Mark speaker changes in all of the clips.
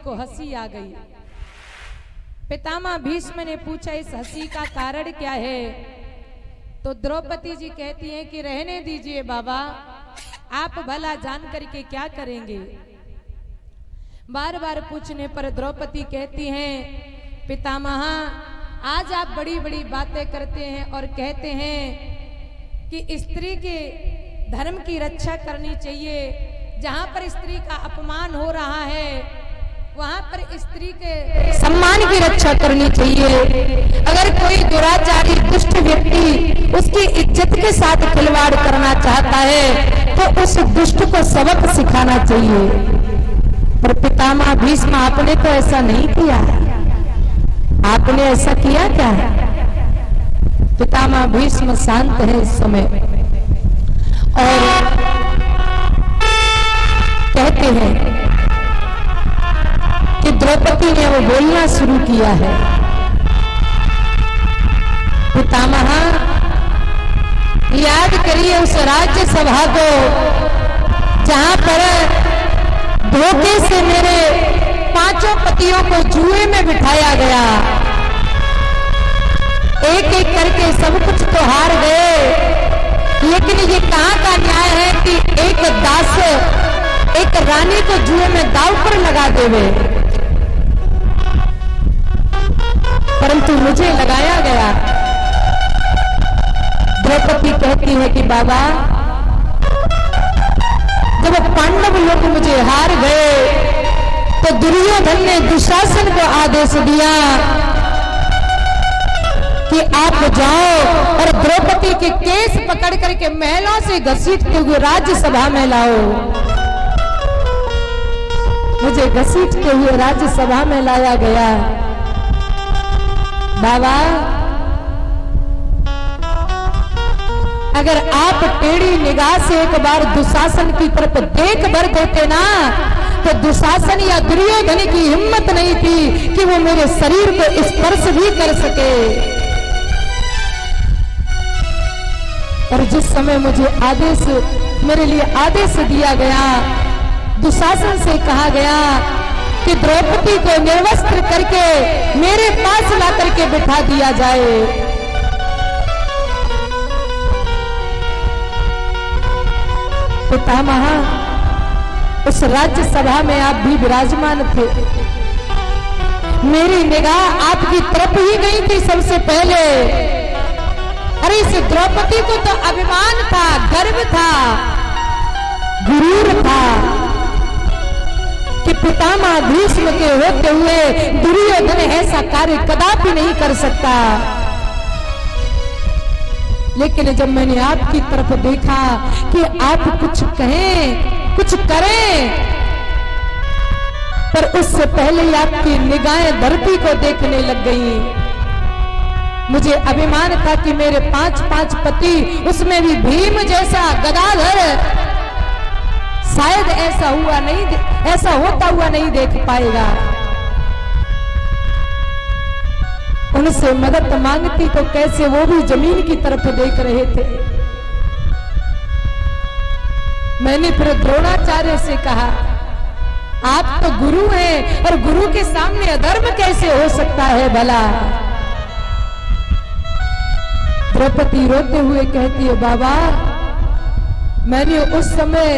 Speaker 1: को हंसी आ गई। पितामह भीष्म ने पूछा इस हंसी का कारण क्या है? तो द्रौपदी जी कहती हैं कि रहने दीजिए बाबा, आप भला जान करके क्या करेंगे। बार बार पूछने पर द्रौपदी कहती हैं पितामह आज आप बड़ी बड़ी बातें करते हैं और कहते हैं कि स्त्री के धर्म की रक्षा करनी चाहिए। जहां पर स्त्री का अपमान हो रहा है वहां पर स्त्री के सम्मान की रक्षा करनी चाहिए। अगर कोई दुराचारी दुष्ट व्यक्ति उसकी इज्जत के साथ खिलवाड़ करना चाहता है तो उस दुष्ट को सबक सिखाना चाहिए। पर पितामह भीष्म आपने तो ऐसा नहीं किया, आपने ऐसा किया क्या? पितामह भीष्म शांत है इस समय और कहते हैं कि द्रौपदी ने वो बोलना शुरू किया है। पितामह याद करिए उस राज्य सभा को जहां पर धोखे से मेरे 5 पतियों को जुए में बिठाया गया। एक एक करके सब कुछ तो हार गए, लेकिन ये कहां का न्याय है कि एक दास एक रानी को जुए में दांव पर लगा देवे। परंतु मुझे लगाया गया। द्रौपदी कहती है कि बाबा जब पांडव लोग मुझे हार गए तो दुर्योधन ने दुशासन को आदेश दिया कि आप जाओ और द्रौपदी के केस पकड़ करके महलों से घसीटते हुए राज्यसभा में लाओ। मुझे घसीटते हुए राज्यसभा में लाया गया। बाबा अगर आप टेढ़ी निगाह से एक बार दुशासन की तरफ देख भर देते ना तो दुशासन या दुर्योधन की हिम्मत नहीं थी कि वो मेरे शरीर को स्पर्श भी कर सके। और जिस समय मुझे मेरे लिए आदेश दिया गया, दुशासन से कहा गया कि द्रौपदी को निर्वस्त्र करके मेरे पास ला करके बिठा दिया जाए। पितामह उस राज्यसभा में आप भी विराजमान थे। मेरी निगाह आपकी तरफ ही गई थी सबसे पहले। अरे इस द्रौपदी को तो अभिमान था, गर्व था, गुरूर था कि पितामह भीष्म के होते हुए दुर्योधन ऐसा कार्य कदापि नहीं कर सकता। लेकिन जब मैंने आपकी तरफ देखा कि आप कुछ कहें, कुछ करें, पर उससे पहले ही आपकी निगाहें धरती को देखने लग गई। मुझे अभिमान था कि मेरे 5 पति, उसमें भी भीम जैसा गदाधर शायद ऐसा होता हुआ नहीं देख पाएगा। उनसे मदद मांगती तो कैसे, वो भी जमीन की तरफ देख रहे थे। मैंने फिर द्रोणाचार्य से कहा आप तो गुरु हैं और गुरु के सामने अधर्म कैसे हो सकता है भला? द्रौपदी रोते हुए कहती है बाबा मैंने उस समय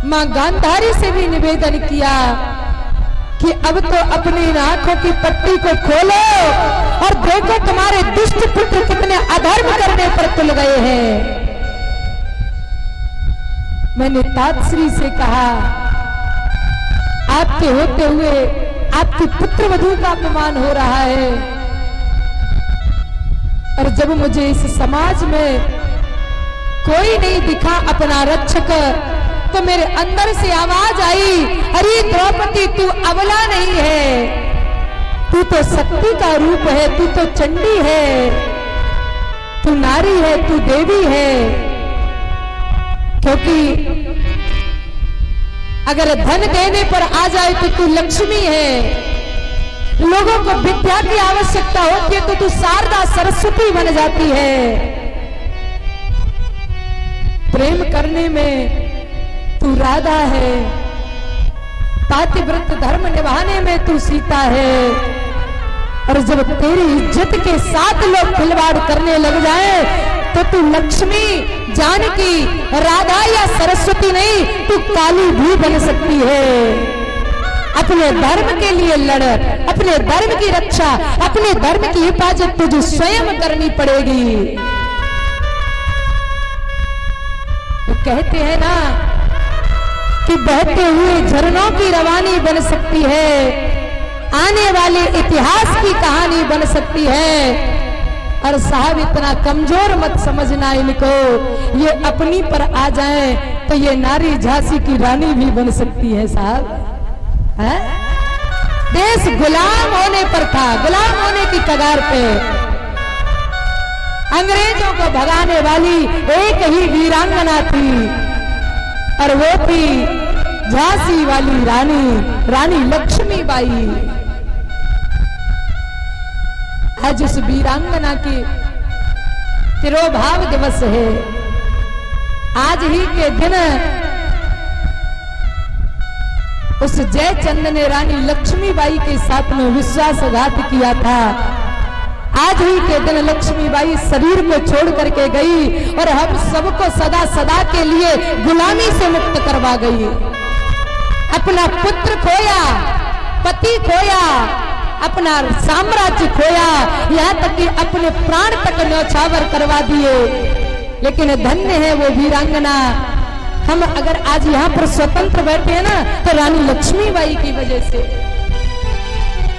Speaker 1: मां गांधारी से भी निवेदन किया कि अब तो अपनी आंखों की पट्टी को खोलो और देखो तुम्हारे दुष्ट पुत्र कितने अधर्म करने पर तुल गए हैं। मैंने तातश्री से कहा आपके होते हुए आपकी पुत्र वधू का अपमान हो रहा है। और जब मुझे इस समाज में कोई नहीं दिखा अपना रक्षक, तो मेरे अंदर से आवाज आई, अरे द्रौपदी तू अबला नहीं है, तू तो शक्ति का रूप है, तू तो चंडी है, तू नारी है, तू देवी है। क्योंकि अगर धन देने पर आ जाए तो तू लक्ष्मी है, लोगों को विद्या की आवश्यकता होती है तो तू शारदा सरस्वती बन जाती है, प्रेम करने में तू राधा है, पातिव्रत धर्म निभाने में तू सीता है। और जब तेरी इज्जत के साथ लोग खिलवाड़ करने लग जाए तो तू लक्ष्मी, जानकी, राधा या सरस्वती नहीं, तू काली भी बन सकती है। अपने धर्म के लिए लड़, अपने धर्म की रक्षा, अपने धर्म की हिफाजत तुझे स्वयं करनी पड़ेगी। तो कहते हैं ना कि बहते हुए झरनों की रवानी बन सकती है, आने वाले इतिहास की कहानी बन सकती है। और साहब इतना कमजोर मत समझना इनको, ये अपनी पर आ जाए तो ये नारी झांसी की रानी भी बन सकती है साहब। है? देश गुलाम होने पर था, गुलाम होने की कगार पे। अंग्रेजों को भगाने वाली एक ही वीरांगना थी और वो थी झांसी वाली रानी, रानी लक्ष्मीबाई। आज उस वीरांगना की तिरोभाव दिवस है। आज ही के दिन उस जयचंद ने रानी लक्ष्मीबाई के साथ में विश्वासघात किया था। आज ही के दिन लक्ष्मीबाई शरीर को छोड़ करके गई और हम सबको सदा सदा के लिए गुलामी से मुक्त करवा गई। अपना पुत्र खोया, पति खोया, अपना साम्राज्य खोया, यहाँ तक कि अपने प्राण तक न्यौछावर करवा दिए। लेकिन धन्य है वो वीरांगना। हम अगर आज यहाँ पर स्वतंत्र बैठे हैं ना तो रानी लक्ष्मीबाई की वजह से।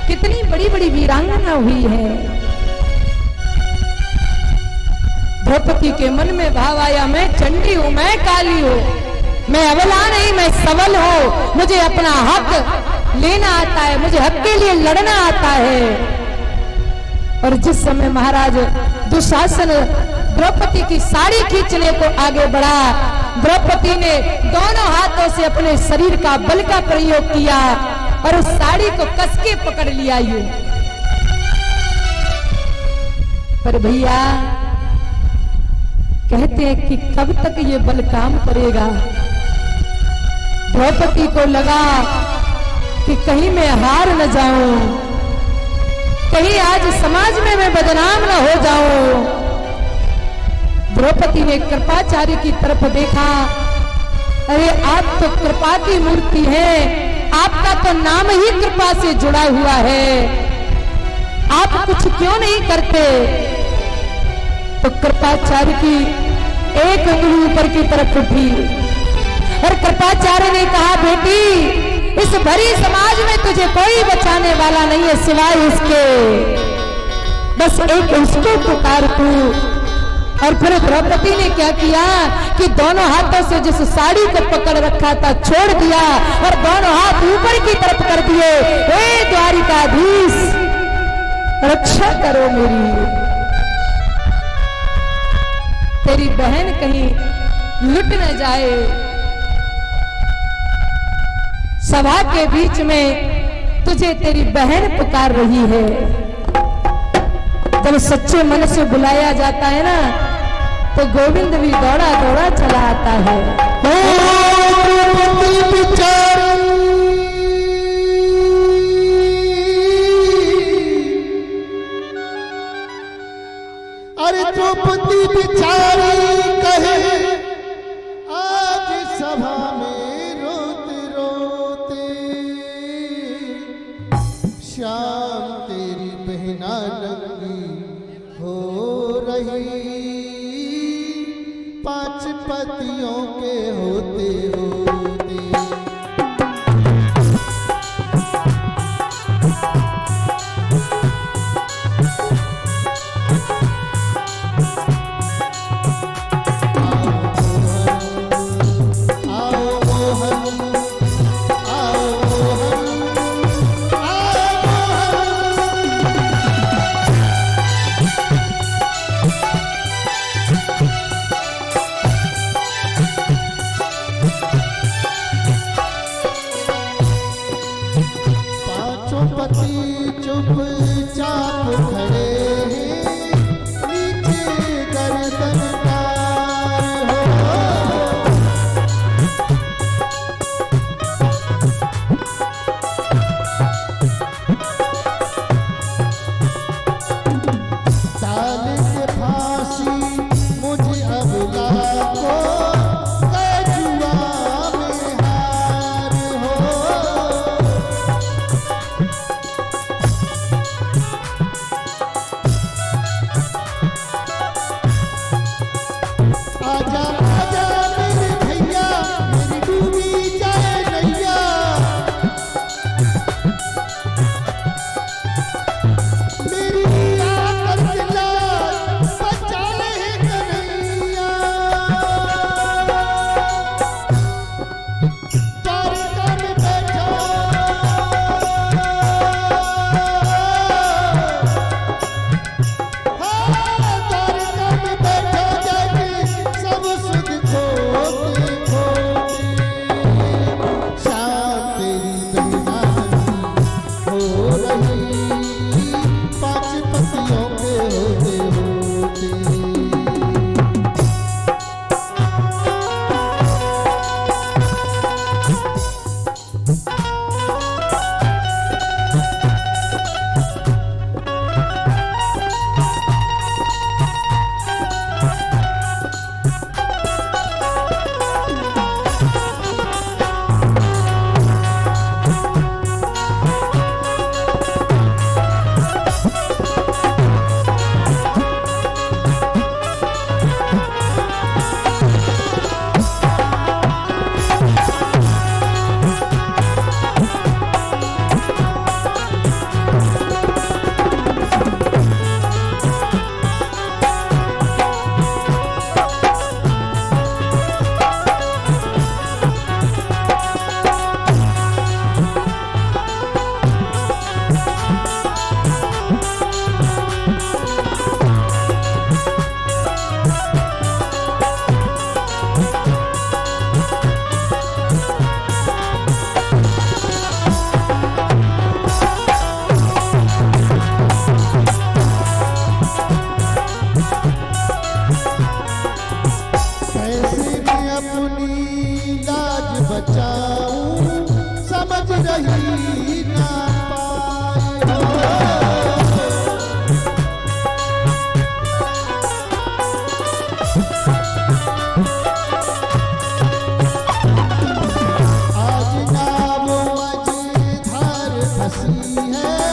Speaker 1: कितनी बड़ी बड़ी वीरांगना हुई है। द्रौपदी के मन में भाव आया, मैं चंडी हूं, मैं काली हूं, मैं अबला नहीं, मैं सबल हूं, मुझे अपना हक लेना आता है, मुझे हक के लिए लड़ना आता है। और जिस समय महाराज दुशासन द्रौपदी की साड़ी खींचने को आगे बढ़ा, द्रौपदी ने दोनों हाथों से अपने शरीर का बल का प्रयोग किया और उस साड़ी को कसके पकड़ लिया यूं। पर भैया कहते हैं कि कब तक ये बल काम करेगा। द्रौपदी को लगा कि कहीं मैं हार न जाऊं, कहीं आज समाज में मैं बदनाम न हो जाऊं। द्रौपदी ने कृपाचार्य की तरफ देखा, अरे आप तो कृपा की मूर्ति है, आपका तो नाम ही कृपा से जुड़ा हुआ है, आप कुछ क्यों नहीं करते। तो कृपाचार्य की एक उंगली ऊपर की तरफ उठी और कृपाचार्य ने कहा, बेटी इस भरी समाज में तुझे कोई बचाने वाला नहीं है सिवाय इसके, बस एक उसको पुकार तू। और फिर द्रौपदी ने क्या किया कि दोनों हाथों से जिस साड़ी को पकड़ रखा था छोड़ दिया और दोनों हाथ ऊपर की तरफ कर दिए, हे द्वारिकाधीश रक्षा करो मेरी, तेरी बहन कहीं लुट न जाए। सभा के बीच में तुझे तेरी बहन पुकार रही है। जब सच्चे मन से बुलाया जाता है ना तो गोविंद भी दौड़ा दौड़ा चला आता है।
Speaker 2: अरे द्रौपदी बिचारी कहे आज सभा में रोते रोते, श्याम तेरी बहना नंगी हो रही, 5 पतियों के होते होते। हंसी है